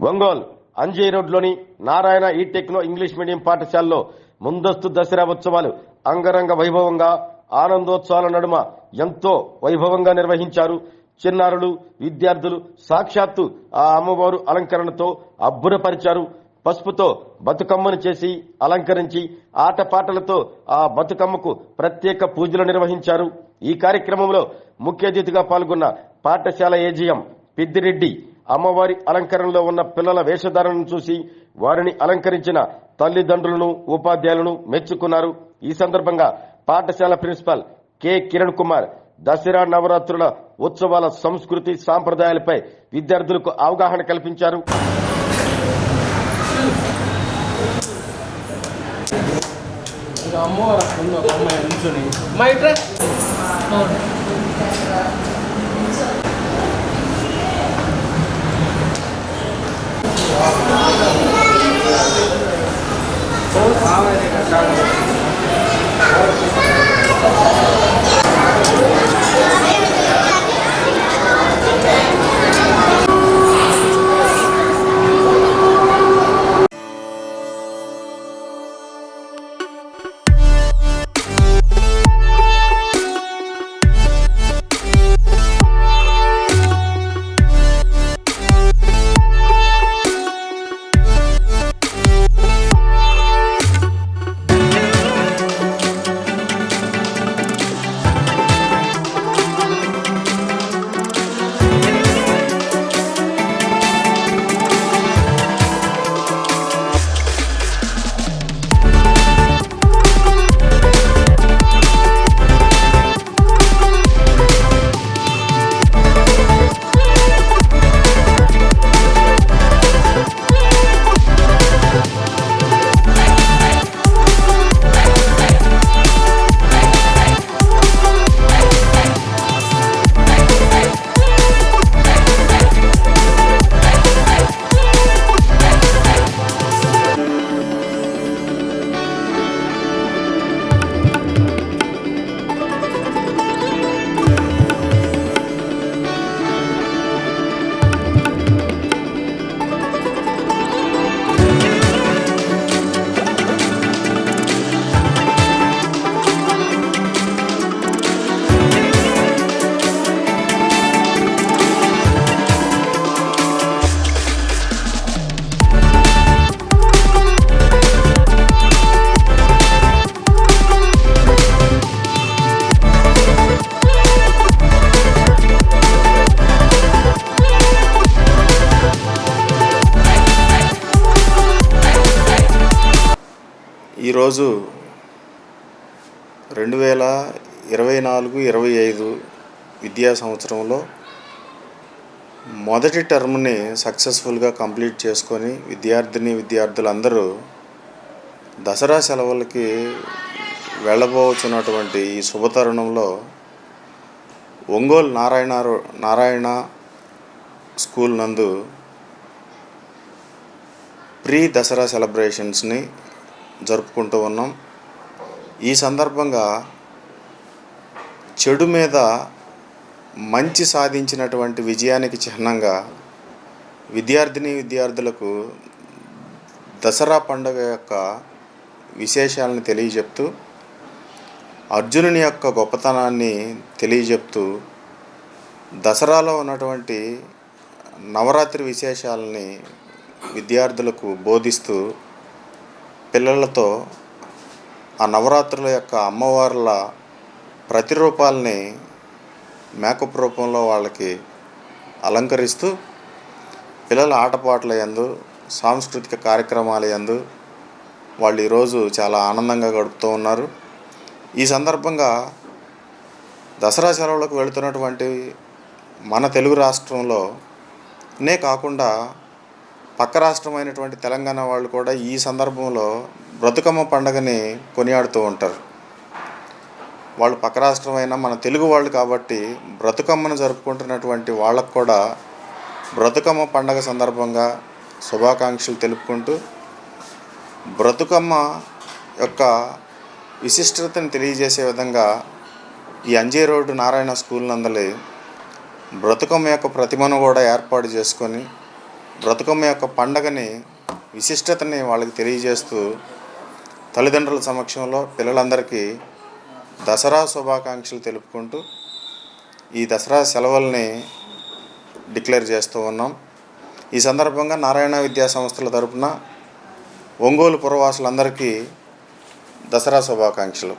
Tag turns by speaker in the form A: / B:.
A: ఒంగోలు అంజీ రోడ్లోని Narayana e-Techno English medium పాఠశాలలో ముందస్తు దసరా ఉత్సవాలు అంగరంగ వైభవంగా ఆనందోత్సవాల నడుమ ఎంతో వైభవంగా నిర్వహించారు. చిన్నారులు, విద్యార్థులు సాక్షాత్తు ఆ అమ్మవారు అలంకరణతో అబ్బురపరిచారు. పసుపుతో బతుకమ్మను చేసి అలంకరించి ఆటపాటలతో ఆ బతుకమ్మకు ప్రత్యేక పూజలు నిర్వహించారు. ఈ కార్యక్రమంలో ముఖ్య అతిథిగా పాల్గొన్న పాఠశాల ఏజీఎం పెద్దిరెడ్డి అమ్మవారి అలంకరణలో ఉన్న పిల్లల వేషధారణను చూసి వారిని అలంకరించిన తల్లిదండ్రులను, ఉపాధ్యాయులను మెచ్చుకున్నారు. ఈ సందర్భంగా పాఠశాల ప్రిన్సిపాల్ కె కిరణ్ కుమార్ దసరా నవరాత్రుల ఉత్సవాల సంస్కృతి సాంప్రదాయాలపై విద్యార్థులకు అవగాహన కల్పించారు.
B: ఈరోజు 2024-25 విద్యా సంవత్సరంలో మొదటి టర్మ్ని సక్సెస్ఫుల్గా కంప్లీట్ చేసుకొని విద్యార్థులందరూ దసరా సెలవులకి వెళ్ళబోతున్నటువంటి ఈ శుభతరుణంలో ఒంగోలు నారాయణ స్కూల్ నందు ప్రీ దసరా సెలబ్రేషన్స్ని జరుపుకుంటూ ఉన్నాం. ఈ సందర్భంగా చెడు మీద మంచి సాధించినటువంటి విజయానికి చిహ్నంగా విద్యార్థులకు దసరా పండుగ యొక్క విశేషాలను తెలియజెప్తూ, అర్జునుని యొక్క గొప్పతనాన్ని తెలియజెప్తూ, దసరాలో ఉన్నటువంటి నవరాత్రి విశేషాలని విద్యార్థులకు బోధిస్తూ పిల్లలతో ఆ నవరాత్రుల యొక్క అమ్మవార్ల ప్రతిరూపాలని మేకప్ రూపంలో వాళ్ళకి అలంకరిస్తూ పిల్లల ఆటపాటల యందు, సాంస్కృతిక కార్యక్రమాల యందు వాళ్ళు ఈరోజు చాలా ఆనందంగా గడుపుతూ ఉన్నారు. ఈ సందర్భంగా దసరా సెలవులకు వెళుతున్నటువంటి మన తెలుగు రాష్ట్రంలోనే కాకుండా పక్క రాష్ట్రమైనటువంటి తెలంగాణ వాళ్ళు కూడా ఈ సందర్భంలో బ్రతుకమ్మ పండుగని కొనియాడుతూ ఉంటారు. వాళ్ళు పక్క రాష్ట్రమైన మన తెలుగు వాళ్ళు కాబట్టి బ్రతుకమ్మను జరుపుకుంటున్నటువంటి వాళ్ళకు కూడా బ్రతుకమ్మ పండుగ సందర్భంగా శుభాకాంక్షలు తెలుపుకుంటూ, బ్రతుకమ్మ యొక్క విశిష్టతను తెలియజేసే విధంగా ఈ అంజీ రోడ్డు నారాయణ స్కూల్ నందలి బ్రతుకమ్మ యొక్క ప్రతిమను కూడా ఏర్పాటు చేసుకొని బ్రతుకమ్మ యొక్క పండగని విశిష్టతని వాళ్ళకి తెలియజేస్తూ తల్లిదండ్రుల సమక్షంలో పిల్లలందరికీ దసరా శుభాకాంక్షలు తెలుపుకుంటూ ఈ దసరా సెలవుల్ని డిక్లేర్ చేస్తూ ఉన్నాం. ఈ సందర్భంగా నారాయణ విద్యా సంస్థల తరపున ఒంగోలు పురవాసులందరికీ దసరా శుభాకాంక్షలు.